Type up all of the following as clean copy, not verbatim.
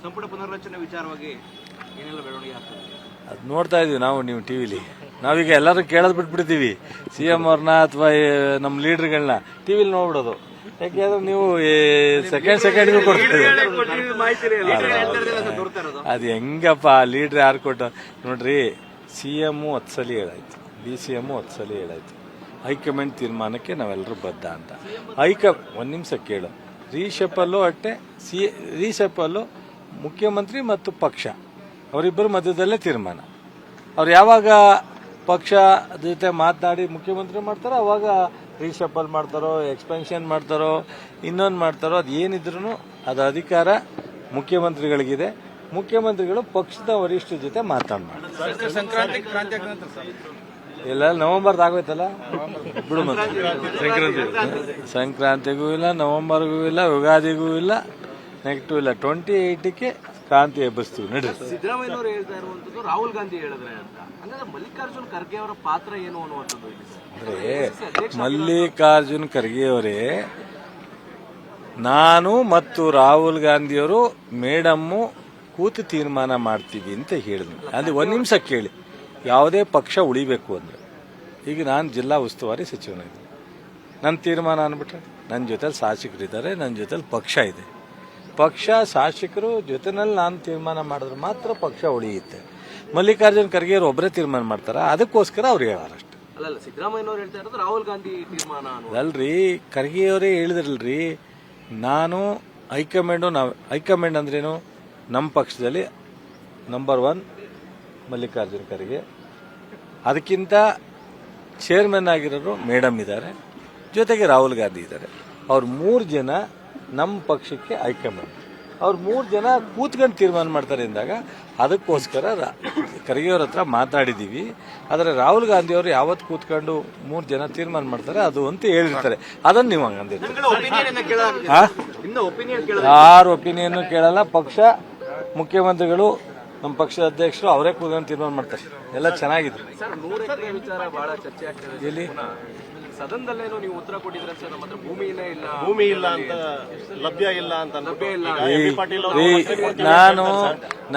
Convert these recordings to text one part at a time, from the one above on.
ಸಂಪುಟ ಪುನರ್ರಚನೆ ವಿಚಾರವಾಗಿ ಏನೆಲ್ಲ ಬೆಳವಣಿಗೆ ಆಗ್ತದೆ ಅದು ನೋಡ್ತಾ ಇದೀವಿ ನಾವು. ನೀವು ಟಿವಿಲಿ ನಾವೀಗ ಎಲ್ಲರೂ ಕೇಳೋದು ಬಿಟ್ಬಿಡ್ತೀವಿ, CM ಅವ್ರನ್ನ ಅಥವಾ ನಮ್ಮ ಲೀಡರ್ಗಳನ್ನ ಟಿವಿಲಿ ನೋಡ್ಬಿಡೋದು. ಯಾಕೆಂದ್ರೆ ನೀವು ಸೆಕೆಂಡ್ಗೂ ಕೊಡ್ತೀವಿ. ಅದು ಹೆಂಗಪ್ಪ ಲೀಡ್ರ್ ಯಾರು ಕೊಟ್ಟ ನೋಡ್ರಿ. CM 10 ಸಲ ಹೇಳಾಯ್ತು, DCM 10 ಸಲ ಹೇಳಾಯ್ತು, ಹೈಕಮಾಂಡ್ ತೀರ್ಮಾನಕ್ಕೆ ನಾವೆಲ್ಲರೂ ಬದ್ಧ ಅಂತ. ಒಂದು ನಿಮಿಷ ಕೇಳು. ರೀಶೆಪಲ್ಲೂ ಅಟ್ಟೆ, ರೀಶೆಪಲ್ಲೂ ಮುಖ್ಯಮಂತ್ರಿ ಮತ್ತು ಪಕ್ಷ ಅವರಿಬ್ಬರ ಮಧ್ಯದಲ್ಲೇ ತೀರ್ಮಾನ. ಅವ್ರು ಯಾವಾಗ ಪಕ್ಷ ಜೊತೆ ಮಾತನಾಡಿ ಮುಖ್ಯಮಂತ್ರಿ ಮಾಡ್ತಾರೋ ಅವಾಗ ರೀಶಫಲ್ ಮಾಡ್ತಾರೋ, ಎಕ್ಸ್ಪೆನ್ಷನ್ ಮಾಡ್ತಾರೋ, ಇನ್ನೊಂದು ಮಾಡ್ತಾರೋ, ಅದು ಏನಿದ್ರು ಅದು ಅಧಿಕಾರ ಮುಖ್ಯಮಂತ್ರಿಗಳಿಗಿದೆ. ಮುಖ್ಯಮಂತ್ರಿಗಳು ಪಕ್ಷದ ವರಿಷ್ಠರ ಜೊತೆ ಮಾತನಾಡ್ತಾರೆ. ಇಲ್ಲ ನವೆಂಬರ್ದು ಆಗೋಯ್ತಲ್ಲ ಬಿಡು. ಸಂಕ್ರಾಂತಿಗೂ ಇಲ್ಲ, ನವೆಂಬರ್ಗೂ ಇಲ್ಲ, ಯುಗಾದಿಗೂ ಇಲ್ಲ, ನೆಗೆಟಿವ್ ಇಲ್ಲ. 28ಕ್ಕೆ ಕ್ರಾಂತಿ ಎಬ್ಬಿಸ್ತೀವಿ ನಡ್ರಿ. ಸಿದ್ದರಾಮಯ್ಯನವರು ಹೇಳ್ತಾ ಇರುವಂತದ್ದು ರಾಹುಲ್ ಗಾಂಧಿ ಹೇಳಿದ್ರೆ ಅಂತ. ಅಂದ್ರೆ ಮಲ್ಲಿಕಾರ್ಜುನ್ ಖರ್ಗೆ ಅವರ ಪಾತ್ರ ಏನು ಅನ್ನುವಂಥದ್ದು ಅಂದ್ರೆ ಮಲ್ಲಿಕಾರ್ಜುನ್ ಖರ್ಗೆ ಅವರೇ, ನಾನು ಮತ್ತು ರಾಹುಲ್ ಗಾಂಧಿಯವರು ಮೇಡಮ್ಮು ಕೂತು ತೀರ್ಮಾನ ಮಾಡ್ತೀವಿ ಅಂತ ಹೇಳಿದ್ವಿ. ಅಂದ್ರೆ ಒಂದು ನಿಮಿಷ ಕೇಳಿ. ಯಾವುದೇ ಪಕ್ಷ ಉಳಿಬೇಕು ಅಂದ್ರೆ, ಈಗ ನಾನು ಜಿಲ್ಲಾ ಉಸ್ತುವಾರಿ ಸಚಿವನಾಗಿದ್ದೀನಿ, ನನ್ನ ತೀರ್ಮಾನ ಅಂದ್ಬಿಟ್ರೆ ನನ್ನ ಜೊತೆಲಿ ಶಾಸಕರಿದ್ದಾರೆ, ನನ್ನ ಜೊತೆಲಿ ಪಕ್ಷ ಇದೆ. ಪಕ್ಷ ಶಾಸಕರು ಜೊತೆನಲ್ಲಿ ನಾನು ತೀರ್ಮಾನ ಮಾಡಿದ್ರೆ ಮಾತ್ರ ಪಕ್ಷ ಉಳಿಯುತ್ತೆ. ಮಲ್ಲಿಕಾರ್ಜುನ್ ಖರ್ಗೆ ಅವರು ಒಬ್ಬರೇ ತೀರ್ಮಾನ ಮಾಡ್ತಾರ, ಅದಕ್ಕೋಸ್ಕರ ಅವ್ರು ಹೇಳಾರಷ್ಟೆ. ಅಲ್ಲ, ಸಿದ್ದರಾಮಯ್ಯನವರು ಹೇಳ್ತಾ ಇರೋದು ರಾಹುಲ್ ಗಾಂಧಿ ತೀರ್ಮಾನ ಅಲ್ರಿ. ಖರ್ಗೆ ಅವರೇ ಹೇಳಿದ್ರಲ್ರಿ, ನಾನು ಹೈಕಮಾಂಡ್ ಅಂದ್ರೇನು, ನಮ್ಮ ಪಕ್ಷದಲ್ಲಿ ನಂಬರ್ 1 ಮಲ್ಲಿಕಾರ್ಜುನ್ ಖರ್ಗೆ, ಅದಕ್ಕಿಂತ ಚೇರ್ಮನ್ ಆಗಿರೋರು ಮೇಡಮ್ ಇದ್ದಾರೆ, ಜೊತೆಗೆ ರಾಹುಲ್ ಗಾಂಧಿ ಇದ್ದಾರೆ. ಅವ್ರು 3 ಜನ ನಮ್ಮ ಪಕ್ಷಕ್ಕೆ ಹೈಕಮಾಂಡ್. ಅವ್ರು 3 ಜನ ಕೂತ್ಕೊಂಡು ತೀರ್ಮಾನ ಮಾಡ್ತಾರೆ ಅಂದಾಗ ಅದಕ್ಕೋಸ್ಕರ ಖರ್ಗೆ ಅವ್ರ ಹತ್ರ ಮಾತಾಡಿದ್ದೀವಿ. ಆದರೆ ರಾಹುಲ್ ಗಾಂಧಿ ಅವರು ಯಾವತ್ತು ಕೂತ್ಕೊಂಡು 3 ಜನ ತೀರ್ಮಾನ ಮಾಡ್ತಾರೆ ಅದು ಅಂತ ಹೇಳಿರ್ತಾರೆ. ಅದನ್ನು ನೀವು ಹಂಗಂದಿರ್ತೀರಿ. ಯಾರು ಒಪಿನಿಯನ್ ಕೇಳಲ್ಲ. ಪಕ್ಷ ಮುಖ್ಯಮಂತ್ರಿಗಳು, ನಮ್ಮ ಪಕ್ಷದ ಅಧ್ಯಕ್ಷರು ಅವರೇ ಕೂತ್ಕೊಂಡು ತೀರ್ಮಾನ ಮಾಡ್ತಾರೆ. ಎಲ್ಲ ಚೆನ್ನಾಗಿದೆ. ವಿಚಾರ ಬಹಳ ಚರ್ಚೆ ಆಗ್ತದೆ. ಎಲ್ಲಿ ಸದನದಲ್ಲೇನೋ ನೀವು ಉತ್ತರ ಕೊಟ್ಟಿದ್ರೆ ಸರ್, ನಮ್ಮ ಹತ್ರ ಭೂಮಿ ಇಲ್ಲ ಅಂತ, ಲಭ್ಯ ಇಲ್ಲ ಅಂತ.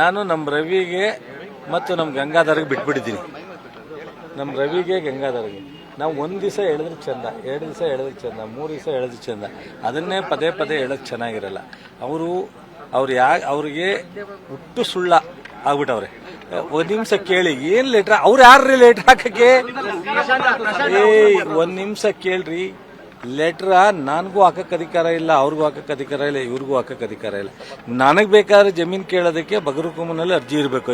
ನಾನು ನಮ್ಮ ರವಿಗೆ ಮತ್ತು ನಮ್ಮ ಗಂಗಾಧರ್ಗೆ ಬಿಟ್ಬಿಟ್ಟಿದ್ದೀನಿ. ನಮ್ಮ ರವಿಗೆ ಗಂಗಾಧರ್ಗೆ ನಾವು 1 ದಿವಸ ಹೇಳಿದ್ರೆ ಚಂದ, 2 ದಿವಸ ಹೇಳಿದ್ರೆ ಚಂದ, 3 ದಿವಸ ಹೇಳಿದ್ರೆ ಚಂದ. ಅದನ್ನೇ ಪದೇ ಪದೇ ಹೇಳೋದು ಚೆನ್ನಾಗಿರಲ್ಲ. ಅವ್ರಿಗೆ ಹುಟ್ಟು ಸುಳ್ಳ ಆಗ್ಬಿಟ್ಟವ್ರೆ. 1 ನಿಮಿಷ ಕೇಳಿ. ಏನ್ ಲೆಟ್ರ್ ಅವ್ರು ಯಾರ್ರಿ ಲೆಟ್ರ್ ಹಾಕಕ್ಕೆ? 1 ನಿಮಿಷ ಕೇಳ್ರಿ. ಲೆಟ್ರ ನನಗೂ ಹಾಕಕ್ಕೆ ಅಧಿಕಾರ ಇಲ್ಲ, ಅವ್ರಿಗೂ ಹಾಕಕ್ಕೆ ಅಧಿಕಾರ ಇಲ್ಲ, ಇವ್ರಿಗೂ ಹಾಕಕ್ಕೆ ಅಧಿಕಾರ ಇಲ್ಲ. ನನಗೆ ಬೇಕಾದ್ರೆ ಜಮೀನು ಕೇಳೋದಕ್ಕೆ ಬಗರುಕುಮನಲ್ಲಿ ಅರ್ಜಿ ಇರಬೇಕು.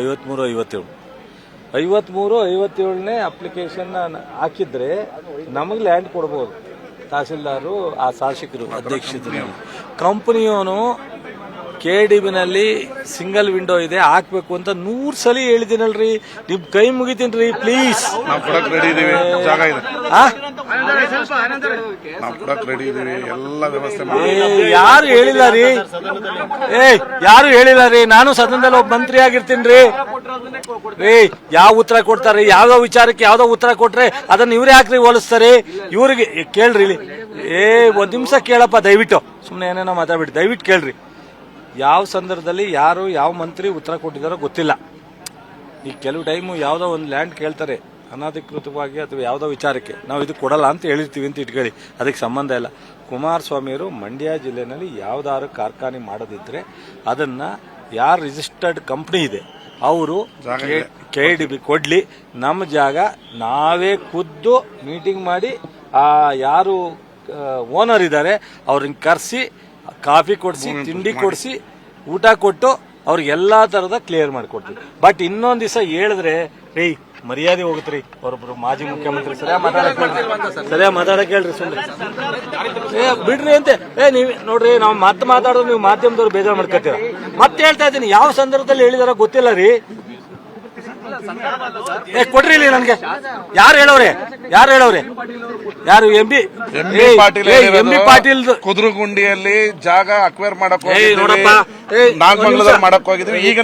53-57ನೇ ಅಪ್ಲಿಕೇಶನ್ ಹಾಕಿದ್ರೆ ನಮಗೆ ಲ್ಯಾಂಡ್ ಕೊಡ್ಬೋದು. ತಹಸೀಲ್ದಾರು, ಆ ಶಾಸಕರು, ಅಧ್ಯಕ್ಷರು. ಕಂಪನಿಯವನು KDBನಲ್ಲಿ ಸಿಂಗಲ್ ವಿಂಡೋ ಇದೆ, ಹಾಕ್ಬೇಕು ಅಂತ 100 ಸಲ ಹೇಳಿದ್ದೀನಲ್ರಿ. ನಿಮ್ ಕೈ ಮುಗಿತೀನ್ರಿ ಪ್ಲೀಸ್. ಯಾರು ಹೇಳಿಲ್ಲ ರೀ, ಯಾರು ಹೇಳಿಲ್ಲ ರೀ. ನಾನು ಸದನದಲ್ಲಿ ಒಬ್ಬ ಮಂತ್ರಿ ಆಗಿರ್ತೀನಿ ರೀ. ಯಾವ ಉತ್ತರ ಕೊಡ್ತಾರೆ, ಯಾವ್ದೋ ವಿಚಾರಕ್ಕೆ ಯಾವ್ದೋ ಉತ್ತರ ಕೊಟ್ರೆ ಅದನ್ನ ಇವ್ರೇ ಯಾಕ್ರಿ ಹೋಲಿಸ್ತಾರೆ? ಇವ್ರಿಗೆ ಕೇಳ್ರಿ. 1 ನಿಮಿಷ ಕೇಳಪ್ಪ ದಯವಿಟ್ಟು. ಸುಮ್ಮನೆ ಏನೇನೋ ಮಾತಾಡ್ಬಿಟ್ಟು ದಯವಿಟ್ಟು ಕೇಳ್ರಿ. ಯಾವ ಸಂದರ್ಭದಲ್ಲಿ ಯಾರು ಯಾವ ಮಂತ್ರಿ ಉತ್ತರ ಕೊಟ್ಟಿದ್ದಾರೋ ಗೊತ್ತಿಲ್ಲ. ಈಗ ಕೆಲವು ಟೈಮು ಯಾವುದೋ ಒಂದು ಲ್ಯಾಂಡ್ ಕೇಳ್ತಾರೆ ಅನಧಿಕೃತವಾಗಿ ಅಥವಾ ಯಾವುದೋ ವಿಚಾರಕ್ಕೆ, ನಾವು ಇದು ಕೊಡಲ್ಲ ಅಂತ ಹೇಳಿರ್ತೀವಿ ಅಂತ ಇಟ್ಕೊಳ್ಳಿ, ಅದಕ್ಕೆ ಸಂಬಂಧ ಇಲ್ಲ. ಕುಮಾರಸ್ವಾಮಿಯವರು ಮಂಡ್ಯ ಜಿಲ್ಲೆನಲ್ಲಿ ಯಾವ್ದಾದ್ರು ಕಾರ್ಖಾನೆ ಮಾಡೋದಿದ್ರೆ ಅದನ್ನ ಯಾರು ರಿಜಿಸ್ಟರ್ಡ್ ಕಂಪ್ನಿ ಇದೆ ಅವರು KDB ಕೊಡ್ಲಿ. ನಮ್ಮ ಜಾಗ ನಾವೇ ಖುದ್ದು ಮೀಟಿಂಗ್ ಮಾಡಿ ಯಾರು ಓನರ್ ಇದ್ದಾರೆ ಅವ್ರನ್ನ ಕರೆಸಿ ಕಾಫಿ ಕೊಡಿಸಿ, ತಿಂಡಿ ಕೊಡಿಸಿ, ಊಟ ಕೊಟ್ಟು ಅವ್ರಿಗೆ ಎಲ್ಲಾ ತರದ ಕ್ಲಿಯರ್ ಮಾಡಿಕೊಡ್ತೀವಿ. ಬಟ್ ಇನ್ನೊಂದ್ ದಿವಸ ಹೇಳಿದ್ರೆ ಮರ್ಯಾದೆ ಹೋಗುತ್ತ್ರಿ. ಅವರೊಬ್ರು ಮಾಜಿ ಮುಖ್ಯಮಂತ್ರಿ ಸರಿಯಾಗಿ ಮಾತಾಡಕ್ ಹೇಳ್ರಿ. ಸುಮ್ಮನೆ ಬಿಡ್ರಿ ಅಂತ ನೀವ್ ನೋಡ್ರಿ. ನಾವು ಮತ್ತೆ ಮಾತಾಡೋದು ನೀವು ಮಾಧ್ಯಮದವ್ರು ಬೇಜಾರು ಮಾಡ್ಕೊತೀರ. ಮತ್ತೆ ಹೇಳ್ತಾ ಇದ್ದೀನಿ, ಯಾವ ಸಂದರ್ಭದಲ್ಲಿ ಹೇಳಿದಾರ ಗೊತ್ತಿಲ್ಲ ರೀ. ಕೊಡ್ರಿ ಇಲ್ಲಿ ನನ್ಗೆ. ಯಾರು ಹೇಳವ್ರೆ? ಯಾರು? ಎಂ ಬಿ ಪಾಟೀಲ್ ಕುದ್ರಗುಂಡಿಯಲ್ಲಿ ಜಾಗ ಅಕ್ವೈರ್ ಮಾಡಕ್ ಮಾಡಕ್ ಹೋಗಿದ್ವಿ. ಈಗ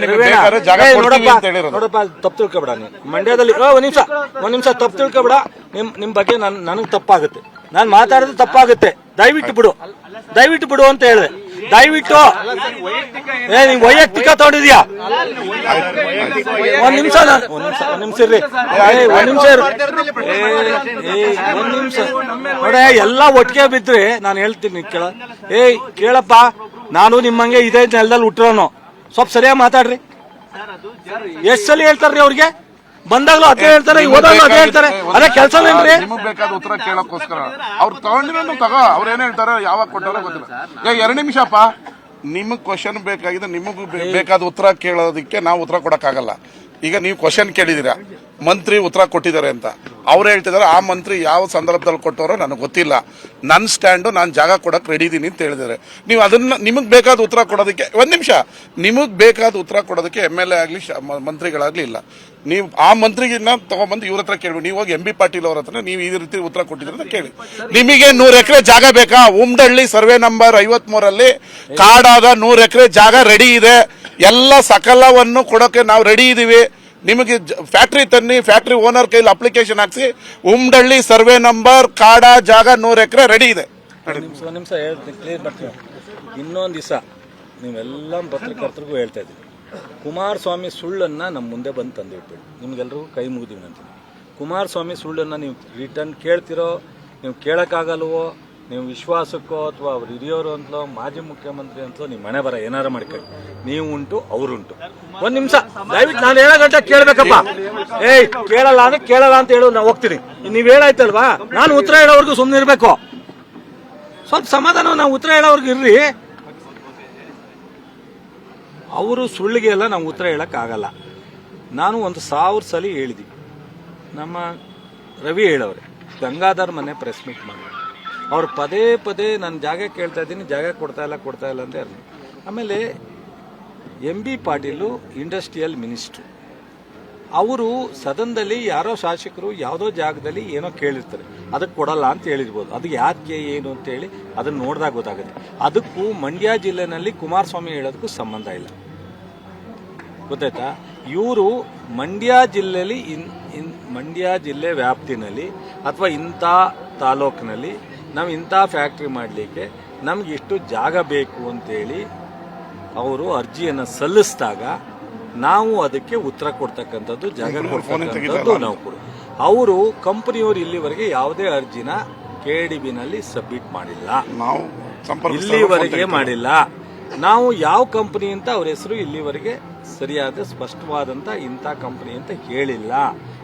ನೋಡಪ್ಪ, ತಪ್ಪು ತಿಳ್ಕೊಬೇಡ ನೀ. ಮಂಡ್ಯದಲ್ಲಿ ಒಂದ್ ನಿಮಿಷ ತಪ್ಪು ತಿಳ್ಕೊಬೇಡ. ನಿಮ್ ಬಗ್ಗೆ ನನಗ್ ತಪ್ಪಾಗುತ್ತೆ, ನಾನ್ ಮಾತಾಡೋದು ತಪ್ಪಾಗುತ್ತೆ. ದಯವಿಟ್ಟು ಬಿಡು ಅಂತ ಹೇಳಿದೆ. ದಯವಿಟ್ಟು ನೀವ್ ವೈಯಕ್ತಿಕ ತಗೊಂಡಿದ್ಯಾ? ಒಂದ್ ನಿಮಿಷ ಇರ್ರಿ, ಒಂದ್ ನಿಮಿಷ ನೋಡ, ಎಲ್ಲ ಒಟ್ಟಿಗೆ ಬಿದ್ರಿ. ನಾನು ಹೇಳ್ತೀನಿ ಕೇಳಪ್ಪ, ನಾನು ನಿಮ್ಮಂಗೆ ಇದೇ ನೆಲದಲ್ಲಿ ಹುಟ್ಟಿರೋನು. ಸ್ವಲ್ಪ ಸರಿಯಾಗಿ ಮಾತಾಡ್ರಿ. ಎಷ್ಟ್ ಸಲ ಹೇಳ್ತಾರ್ರಿ ಅವ್ರಿಗೆ? ಬಂದಾಗ್ಲೂ ಅದೇ ಹೇಳ್ತಾರೆ, ಹೋದಾಗ್ಲೂ ಅದೇ ಹೇಳ್ತಾರೆ. ಅದೇ ಕೆಲಸ ಏನ್ರಿ? ನಿಮಗ್ ಬೇಕಾದ ಉತ್ತರ ಕೇಳಕ್ಕೋಸ್ಕರ ಅವ್ರು ತಗೊಂಡಿರೋ ತಗೋ. ಅವ್ರು ಏನ್ ಹೇಳ್ತಾರ, ಯಾವಾಗ ಕೊಟ್ಟಾರೋ ಗೊತ್ತಿಲ್ಲ. 2 ನಿಮಿಷಪ್ಪ, ನಿಮಗ್ ಕ್ವಶನ್ ಬೇಕಾಗಿದೆ, ನಿಮಗ್ ಬೇಕಾದ ಉತ್ತರ ಕೇಳೋದಕ್ಕೆ ನಾವು ಉತ್ತರ ಕೊಡಕ್ಕಾಗಲ್ಲ. ಈಗ ನೀವು ಕ್ವಶನ್ ಕೇಳಿದೀರಾ, ಮಂತ್ರಿ ಉತ್ತರ ಕೊಟ್ಟಿದ್ದಾರೆ ಅಂತ. ಅವ್ರು ಹೇಳ್ತಿದಾರೆ ಆ ಮಂತ್ರಿ ಯಾವ ಸಂದರ್ಭದಲ್ಲಿ ಕೊಟ್ಟವರೋ ನನಗೆ ಗೊತ್ತಿಲ್ಲ, ನನ್ನ ಸ್ಟ್ಯಾಂಡು ನಾನು ಜಾಗ ಕೊಡಕ್ ರೆಡಿ ಇದೀನಿ ಅಂತ ಹೇಳಿದ್ದಾರೆ. ನೀವು ಅದನ್ನ ನಿಮಗ್ ಬೇಕಾದ ಉತ್ತರ ಕೊಡೋದಕ್ಕೆ, ಒಂದ್ ನಿಮಿಷ, ನಿಮಗ್ ಬೇಕಾದ ಉತ್ತರ ಕೊಡೋದಕ್ಕೆ MLA ಆಗ್ಲಿ ಮಂತ್ರಿಗಳಾಗ್ಲಿ ಇಲ್ಲ. ನೀವು ಆ ಮಂತ್ರಿಗಿನ್ನ ತಗೊಂಡ್ಬಂದು ಇವ್ರ ಹತ್ರ ಕೇಳಿ. ನೀವು ಹೋಗಿ MB ಪಾಟೀಲ್ ಅವ್ರ ಹತ್ರ ನೀವು ಈ ರೀತಿ ಉತ್ತರ ಕೊಟ್ಟಿದ್ರೆ ಅಂತ ಕೇಳಿ. ನಿಮಗೆ 100 ಎಕರೆ ಜಾಗ ಬೇಕಾ? ಉಮ್ಡಳ್ಳಿ ಸರ್ವೆ ನಂಬರ್ 53 ಕಾಡಾದ 100 ಎಕರೆ ಜಾಗ ರೆಡಿ ಇದೆ. ಎಲ್ಲ ಸಕಲವನ್ನು ಕೊಡೋಕೆ ನಾವು ರೆಡಿ ಇದೀವಿ. ನಿಮಗೆ ಫ್ಯಾಕ್ಟ್ರಿ ತನ್ನಿ, ಫ್ಯಾಕ್ಟ್ರಿ ಓನರ್ ಕೈಲಿ ಅಪ್ಲಿಕೇಶನ್ ಹಾಕ್ಸಿ, ಉಮ್ಡಳ್ಳಿ ಸರ್ವೆ ನಂಬರ್ ಕಾಡ ಜಾಗ 100 ಎಕರೆ ರೆಡಿ ಇದೆ. ನಿಮಿಷ ಹೇಳ್ತೀನಿ, ಕ್ಲಿಯರ್ ಮಾಡ್ತೀನಿ. ಇನ್ನೊಂದು ದಿವಸ ನೀವೆಲ್ಲ ಪತ್ರಕರ್ತರಿಗೂ ಹೇಳ್ತಾ ಇದ್ದೀವಿ, ಕುಮಾರಸ್ವಾಮಿ ಸುಳ್ಳನ್ನ ನಮ್ಮ ಮುಂದೆ ಬಂದು ತಂದಿಟ್ಬಿಡಿ. ನಿಮ್ಗೆಲ್ರಿಗೂ ಕೈ ಮುಗಿದೀವಿ ಅಂತೀನಿ. ಕುಮಾರಸ್ವಾಮಿ ಸುಳ್ಳನ್ನ ನೀವು ರಿಟರ್ನ್ ಕೇಳ್ತಿರೋ, ನೀವು ಕೇಳಕ್ಕಾಗಲ್ವೋ, ನೀವು ವಿಶ್ವಾಸಕ್ಕೋ ಅಥವಾ ಅವ್ರು ಹಿರಿಯೋರು ಅಂತಲೋ, ಮಾಜಿ ಮುಖ್ಯಮಂತ್ರಿ ಅಂತಲೋ ನೀವು ಮನೆ ಬರ ಏನಾರು ಮಾಡ್ಕೊಳ್ಳಿ. ನೀವು ಉಂಟು, ಅವರುಂಟು. ಒಂದ್ ನಿಮಿಷ ದಯವಿಟ್ಟು, ನಾನು ಹೇಳೋ ಗಂಟೆ ಕೇಳ್ಬೇಕಪ್ಪ. ಕೇಳಲ್ಲ ಅಂದ್ರೆ ಕೇಳಲ್ಲ ಅಂತ ಹೇಳೋದು ನಾವು ಹೋಗ್ತೀನಿ. ನೀವ್ ಹೇಳಾಯ್ತಲ್ವಾ, ನಾನು ಉತ್ತರ ಹೇಳೋವರೆಗೂ ಸುಮ್ಮನೆ ಇರ್ಬೇಕು. ಸ್ವಲ್ಪ ಸಮಾಧಾನ, ನಾವು ಉತ್ತರ ಹೇಳೋವರೆಗೂ ಇರ್ರಿ. ಅವರು ಸುಳ್ಳಿಗೆ ಎಲ್ಲ ನಾವು ಉತ್ತರ ಹೇಳಕ್ಕಾಗಲ್ಲ. ನಾನು 1000 ಸಲ ಹೇಳಿದ್ವಿ. ನಮ್ಮ ರವಿ ಹೇಳವ್ರೆ, ಗಂಗಾಧರ್ ಮನೆ ಪ್ರೆಸ್ ಮೀಟ್ ಮಾಡಿ ಅವ್ರು ಪದೇ ಪದೇ ನಾನು ಜಾಗ ಕೇಳ್ತಾ ಇದ್ದೀನಿ, ಜಾಗ ಕೊಡ್ತಾ ಇಲ್ಲ ಅಂತ ಹೇಳಿ. ಆಮೇಲೆ MB ಪಾಟೀಲು ಇಂಡಸ್ಟ್ರಿಯಲ್ ಮಿನಿಸ್ಟ್ರು, ಅವರು ಸದನದಲ್ಲಿ ಯಾರೋ ಶಾಸಕರು ಯಾವುದೋ ಜಾಗದಲ್ಲಿ ಏನೋ ಕೇಳಿರ್ತಾರೆ, ಅದಕ್ಕೆ ಕೊಡಲ್ಲ ಅಂತ ಹೇಳಿರ್ಬೋದು. ಅದು ಯಾಕೆ ಏನು ಅಂತೇಳಿ ಅದನ್ನು ನೋಡಿದಾಗ ಗೊತ್ತಾಗುತ್ತೆ. ಅದಕ್ಕೂ ಮಂಡ್ಯ ಜಿಲ್ಲೆನಲ್ಲಿ ಕುಮಾರಸ್ವಾಮಿ ಹೇಳೋದಕ್ಕೂ ಸಂಬಂಧ ಇಲ್ಲ, ಗೊತ್ತಾಯ್ತಾ? ಇವರು ಮಂಡ್ಯ ಜಿಲ್ಲೆಯಲ್ಲಿ ಮಂಡ್ಯ ಜಿಲ್ಲೆ ವ್ಯಾಪ್ತಿನಲ್ಲಿ ಅಥವಾ ಇಂಥ ತಾಲೂಕಿನಲ್ಲಿ ನಾವು ಇಂಥ ಫ್ಯಾಕ್ಟ್ರಿ ಮಾಡಲಿಕ್ಕೆ ನಮ್ಗೆ ಇಷ್ಟು ಜಾಗ ಬೇಕು ಅಂತೇಳಿ ಅವರು ಅರ್ಜಿಯನ್ನು ಸಲ್ಲಿಸಿದಾಗ ನಾವು ಅದಕ್ಕೆ ಉತ್ತರ ಕೊಡ್ತಕ್ಕಂಥದ್ದು, ಜಾಗ ಕೊಡ್ತಕ್ಕಂಥದ್ದು ನಾವು ಕೊಡು. ಅವರು ಕಂಪನಿಯವರು ಇಲ್ಲಿವರೆಗೆ ಯಾವುದೇ ಅರ್ಜಿನ KDBನಲ್ಲಿ ಸಬ್ಮಿಟ್ ಮಾಡಿಲ್ಲ, ಇಲ್ಲಿವರೆಗೆ ಮಾಡಿಲ್ಲ. ನಾವು ಯಾವ ಕಂಪನಿ ಅಂತ ಅವ್ರ ಹೆಸರು ಇಲ್ಲಿವರೆಗೆ ಸರಿಯಾದ ಸ್ಪಷ್ಟವಾದಂತ ಇಂಥ ಕಂಪನಿ ಅಂತ ಹೇಳಿಲ್ಲ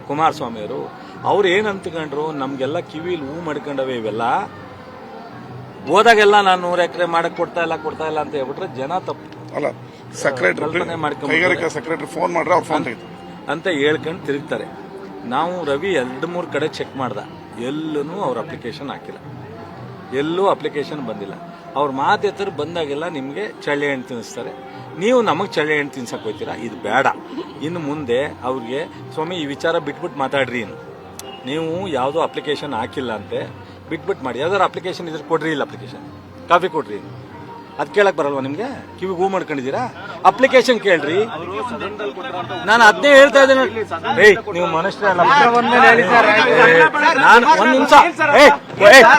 ಕುಮಾರಸ್ವಾಮಿ ಅವರು. ಅವ್ರು ಏನ್ ಅಂತ್ಕೊಂಡ್ರು, ನಮ್ಗೆಲ್ಲ ಕಿವಿಲಿ ಹೂ ಮಾಡ್ಕೊಂಡವೆ ಇವೆಲ್ಲ. ಹೋದಾಗೆಲ್ಲ ನಾನು 100 ಎಕರೆ ಮಾಡಕ್ ಕೊಡ್ತಾ ಇಲ್ಲ ಅಂತ ಹೇಳ್ಬಿಟ್ರೆ ಜನ ತಪ್ಪು ಅಲ್ಲ. ಸೆಕ್ರೆಟರಿ ಫೋನ್ ಮಾಡ್ರೆ ಅವ್ರು ಫೋನ್ ಅಂತ ಹೇಳ್ಕೊಂಡು ತಿರುಗ್ತಾರೆ. ನಾವು ರವಿ 2-3 ಕಡೆ ಚೆಕ್ ಮಾಡ್ದ, ಎಲ್ಲೂ ಅವ್ರ ಅಪ್ಲಿಕೇಶನ್ ಹಾಕಿಲ್ಲ, ಎಲ್ಲೂ ಅಪ್ಲಿಕೇಶನ್ ಬಂದಿಲ್ಲ. ಅವ್ರ ಮಾತೆತ್ತರು ಬಂದಾಗೆಲ್ಲ ನಿಮಗೆ ಚಳ್ಳೆ ಹಣ್ಣು ತಿನ್ನಿಸ್ತಾರೆ. ನೀವು ನಮಗೆ ಚಳ್ಳೆ ಹಣ್ಣು ತಿನ್ಸಕ್ ಹೋಗ್ತೀರಾ, ಇದು ಬೇಡ. ಇನ್ನು ಮುಂದೆ ಅವ್ರಿಗೆ ಸ್ವಾಮಿ ಈ ವಿಚಾರ ಬಿಟ್ಬಿಟ್ಟು ಮಾತಾಡ್ರಿ, ನೀವು ಯಾವುದೋ ಅಪ್ಲಿಕೇಶನ್ ಹಾಕಿಲ್ಲ ಅಂತೆ ಬಿಟ್ಬಿಟ್ಟು ಮಾಡಿ, ಯಾವ್ದಾದ್ರು ಅಪ್ಲಿಕೇಶನ್ ಇದ್ರೆ ಕೊಡ್ರಿ, ಇಲ್ಲ ಅಪ್ಲಿಕೇಶನ್ ಕಾಪಿ ಕೊಡ್ರಿ. ಅದ್ ಕೇಳಕ್ ಬರಲ್ವಾ ನಿಮ್ಗೆ? ಕಿವಿಗೆ ಹೂ ಮಾಡ್ಕೊಂಡಿದ್ದೀರಾ? ಅಪ್ಲಿಕೇಶನ್ ಕೇಳ್ರಿ. ನಾನು ಅದನ್ನೇ ಹೇಳ್ತಾ ಇದ್ದೇನೆ. ನೀವು ಮನುಷ್ಯ ನಾನು ಒಂದ್ ನಿಮಿಷ,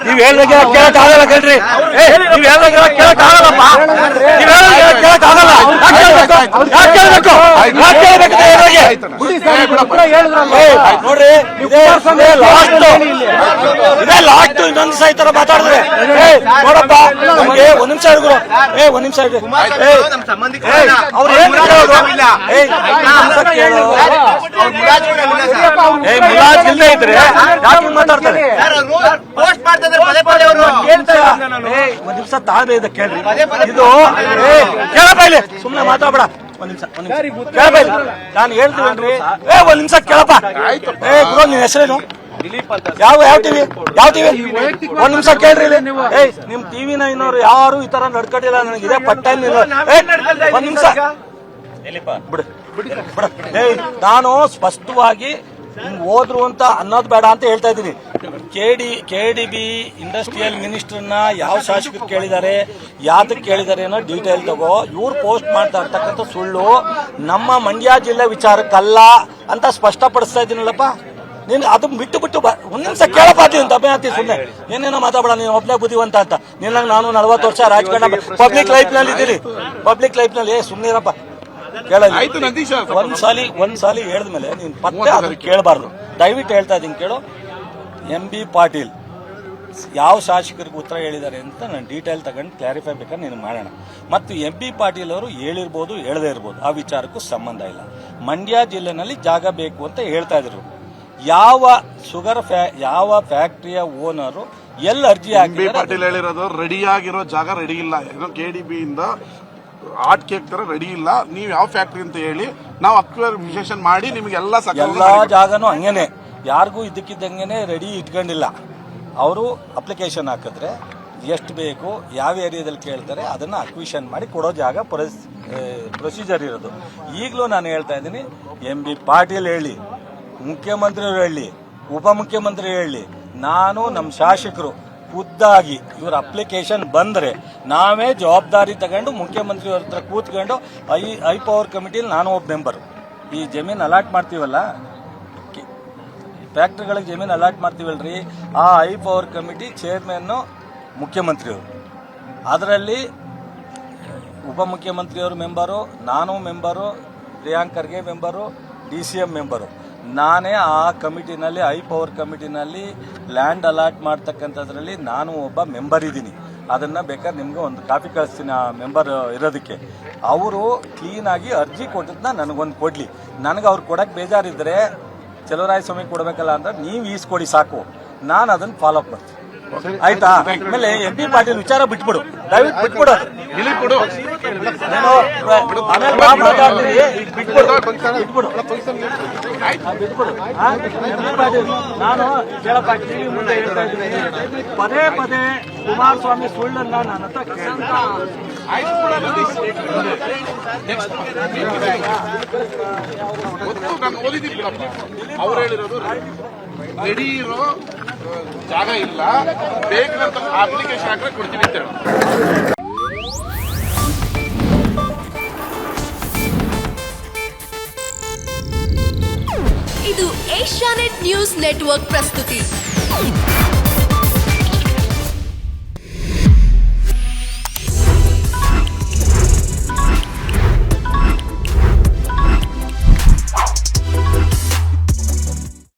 ನೀವ್ ಹೇಳ್ದಾಗ ಕೇಳಕ್ ಆಗಲ್ಲ ಕಣ್ರಿ. ನೀವ್ ಹೇಳ್ದಾಗ ಕೇಳಕ್ ಆಗಲ್ಲಪ್ಪ, ನೀವ್ ಹೇಳ್ದಾಗ ಕೇಳಕ್ ಆಗಲ್ಲ. ನೋಡ್ರಿ, ಇದೇ ಲಾಸ್ಟ್ ಇನ್ನೊಂದು ದಿವಸ ಈ ತರ ಮಾತಾಡಿದ್ರೆ ನೋಡಪ್ಪ, ನಮ್ಗೆ ಒಂದ್ ನಿಮಿಷ ಹೇಳಿದ್ರು, ಒಂದ್ ನಿಮಿಷ ಅವ್ರು ಏನ್ ಮುಲಾಜ್ ಇಲ್ಲದೆ ಇದ್ರೆ ಯಾಕೆ ಮಾತಾಡ್ತಾರೆ? ಒಂದ್ ನಿಮಿಷ ತಾಳ್ಮೆ ಇದೆ ಕೇಳ್ರಿ. ಇದು ಕೇಳಪ್ಪ, ಇಲ್ಲಿ ಸುಮ್ನೆ ಮಾತಾಡ್ಬೇಡ. ಒಂದ್ ನಿಮಿಷ ಕೇಳಪ್ಪ, ನಾನು ಹೇಳ್ತೀವನ್ರಿ. ಒಂದ್ ನಿಮಿಷ ಕೇಳಪ್ಪ. ಗುರು, ನಿನ್ ಹೆಸರೇನು? ಯಾವ ಟಿವಿ ಒಂದ್ ನಿಮಿಷ ಕೇಳ್ರಿ. ನಿಮ್ ಟಿವಿ ನೈನವ್ರು ಯಾರು ಈ ತರ ನಡ್ಕೊಂಡಿಲ್ಲ, ನನಗೆ ಇದೇ ಪಟ್ಟ. ಒಂದ್ ನಿಮಿಷ ಬಿಡು. ನಾನು ಸ್ಪಷ್ಟವಾಗಿ ಹೋದ್ರು ಅಂತ ಅನ್ನೋದು ಬೇಡ ಅಂತ ಹೇಳ್ತಾ ಇದ್ದೀನಿ. KDB ಇಂಡಸ್ಟ್ರಿಯಲ್ ಮಿನಿಸ್ಟರ್ನ ಯಾವ ಶಾಸಕರು ಕೇಳಿದ್ದಾರೆ, ಯಾತಕ್ಕೆ ಕೇಳಿದ್ದಾರೆ ಅನ್ನೋ ಡೀಟೇಲ್ ತಗೋ. ಇವ್ರು ಪೋಸ್ಟ್ ಮಾಡ್ತಾ ಇರ್ತಕ್ಕಂಥ ಸುಳ್ಳು ನಮ್ಮ ಮಂಡ್ಯ ಜಿಲ್ಲೆ ವಿಚಾರಕ್ಕಲ್ಲ ಅಂತ ಸ್ಪಷ್ಟಪಡಿಸ್ತಾ ಇದ್ದೀನಲ್ಲಪ್ಪ. ನೀನು ಅದನ್ನ ಬಿಟ್ಟು ಒಂದ್ ನಿಮಿಷ ಕೇಳಪ್ಪ ಅಂತ ಅಭ್ಯರ್ಥಿ ಸುಮ್ಮನೆ ಏನೇನೋ ಮಾತಾಡೋಣ ನೀನು ಒಬ್ಬನೇ ಬುದ್ಧಿವಂತ ಅಂತ ನಿನ್ನಂಗೆ ನಾನು 40 ವರ್ಷ ರಾಜಕಾರಣ ಪಬ್ಲಿಕ್ ಲೈಫ್ ನಲ್ಲಿ ಇದ್ದೀನಿ ಪಬ್ಲಿಕ್ ಲೈಫ್ ನಲ್ಲಿ ಸುಮ್ಮನೆ ಇರಪ್ಪ ಕೇಳಲ್ಲ ಆಯ್ತು ನಂದೀಶ್ ಒಂದ್ ಸಾಲಿ ಹೇಳಿದ್ಮೇಲೆ ನೀನ್ ಮತ್ತೆ ಅದನ್ನ ಕೇಳಬಾರ್ದು ದಯವಿಟ್ಟು ಹೇಳ್ತಾ ಇದೀನಿ ಕೇಳು MB ಪಾಟೀಲ್ ಯಾವ ಶಾಸಕರಿಗೆ ಉತ್ತರ ಹೇಳಿದ್ದಾರೆ ಅಂತ ನಾನು ಡೀಟೇಲ್ ತಗೊಂಡು ಕ್ಲಾರಿಫೈ ಬೇಕಾದ್ರೆ ನೀನು ಮಾಡೋಣ ಮತ್ತು MB ಪಾಟೀಲ್ ಅವರು ಹೇಳಿರ್ಬೋದು ಹೇಳದೇ ಇರ್ಬೋದು ಆ ವಿಚಾರಕ್ಕೂ ಸಂಬಂಧ ಇಲ್ಲ ಮಂಡ್ಯ ಜಿಲ್ಲೆನಲ್ಲಿ ಜಾಗ ಬೇಕು ಅಂತ ಹೇಳ್ತಾ ಇದ್ರು ಯಾವ ಯಾವ ಫ್ಯಾಕ್ಟರಿಯ ಓನರು ಎಲ್ಲಿ ಅರ್ಜಿ MB ಪಾಟೀಲ್ ಹೇಳಿರೋದು ರೆಡಿಯಾಗಿರೋ ಜಾಗ ರೆಡಿ ಇಲ್ಲ ಏನೋ KDB ಇಂದ ಆಟ್ ಕೇಕ್ ತರ ರೆಡಿ ಇಲ್ಲ ನೀವು ಯಾವ ಫ್ಯಾಕ್ಟರಿ ಅಂತ ಹೇಳಿ ನಾವು ಅಕ್ವಿಷನ್ ಮಾಡಿ ನಿಮ್ಗೆಲ್ಲ ಎಲ್ಲಾ ಜಾಗನೂ ಹಂಗೇನೆ ಯಾರಿಗೂ ಇದಕ್ಕಿದ್ದಂಗೆನೆ ರೆಡಿ ಇಟ್ಕೊಂಡಿಲ್ಲ ಅವರು ಅಪ್ಲಿಕೇಶನ್ ಹಾಕಿದ್ರೆ ಎಷ್ಟು ಬೇಕು ಯಾವ ಏರಿಯಾದಲ್ಲಿ ಕೇಳ್ತಾರೆ ಅದನ್ನ ಅಕ್ವಿಷನ್ ಮಾಡಿ ಕೊಡೋ ಜಾಗ ಪ್ರೊಸೀಜರ್ ಇರೋದು ಈಗಲೂ ನಾನು ಹೇಳ್ತಾ ಇದ್ದೀನಿ MB ಪಾಟೀಲ್ ಹೇಳಿ ಮುಖ್ಯಮಂತ್ರಿಯವರು ಹೇಳಿ ಉಪಮುಖ್ಯಮಂತ್ರಿ ಹೇಳಿ ನಾನು ನಮ್ಮ ಶಾಸಕರು ಖುದ್ದಾಗಿ ಇವ್ರ ಅಪ್ಲಿಕೇಶನ್ ಬಂದರೆ ನಾವೇ ಜವಾಬ್ದಾರಿ ತಗೊಂಡು ಮುಖ್ಯಮಂತ್ರಿಯವ್ರ ಹತ್ರ ಕೂತ್ಕೊಂಡು ಐ ಪವರ್ ಕಮಿಟಿಲಿ ನಾನು ಒಬ್ಬ ಮೆಂಬರು ಈ ಜಮೀನು ಅಲಾಟ್ ಮಾಡ್ತೀವಲ್ಲ ಫ್ಯಾಕ್ಟ್ರಿಗಳಿಗೆ ಜಮೀನು ಅಲಾಟ್ ಮಾಡ್ತೀವಲ್ರಿ ಆ ಐ ಪವರ್ ಕಮಿಟಿ ಚೇರ್ಮನ್ನು ಮುಖ್ಯಮಂತ್ರಿಯವರು ಅದರಲ್ಲಿ ಉಪಮುಖ್ಯಮಂತ್ರಿಯವರು ಮೆಂಬರು ನಾನು member Priyank Kharge member DCM member ನಾನೇ ಆ ಕಮಿಟಿನಲ್ಲಿ ಐ ಪವರ್ ಕಮಿಟಿನಲ್ಲಿ ಲ್ಯಾಂಡ್ ಅಲಾಟ್ ಮಾಡ್ತಕ್ಕಂಥದ್ರಲ್ಲಿ ನಾನು ಒಬ್ಬ ಮೆಂಬರ್ ಇದ್ದೀನಿ ಅದನ್ನು ಬೇಕಾದ್ರೆ ನಿಮ್ಗೆ ಒಂದು ಕಾಪಿ ಕಳಿಸ್ತೀನಿ ಆ ಮೆಂಬರ್ ಇರೋದಕ್ಕೆ ಅವರು ಕ್ಲೀನಾಗಿ ಅರ್ಜಿ ಕೊಟ್ಟದನ್ನ ನನಗೊಂದು ಕೊಡಲಿ ನನಗೆ ಅವ್ರು ಕೊಡಕ್ಕೆ ಬೇಜಾರಿದ್ರೆ ಚಲುವರಾಯಸ್ವಾಮಿ ಕೊಡಬೇಕಲ್ಲ ಅಂದ್ರೆ ನೀವು ಈಸ್ಕೊಡಿ ಸಾಕು ನಾನು ಅದನ್ನು ಫಾಲೋ ಅಪ್ ಮಾಡ್ತೀನಿ ಆಯ್ತಾ ಆಮೇಲೆ MB ಪಾಟೀಲ್ ವಿಚಾರ ಬಿಟ್ಬಿಡು ದಯವಿಟ್ಟು ಬಿಟ್ಬಿಡು ಆಮೇಲೆ ನಾನು ಕೇಳಪ್ಪ ಟಿವಿ ಮುಂದೆ ಹೇಳ್ತಾ ಇದ್ದೀನಿ ಪದೇ ಕುಮಾರಸ್ವಾಮಿ ಸುಳ್ಳನ್ನ ನನ್ನ ಹತ್ರ ಅವ್ರು ಹೇಳಿರೋದು ರೆಡಿ ಇರೋ ಜಾಗ ಇಲ್ಲ ಬೇಕಂತ ಅಪ್ಲಿಕೇಶನ್ ಹಾಕಿದ್ರೆ ಕೊಡ್ತೀನಿ ಅಂತ ಹೇಳಿ ಇದು ಏಷ್ಯಾನೆಟ್ ನ್ಯೂಸ್ ನೆಟ್ವರ್ಕ್ ಪ್ರಸ್ತುತಿ.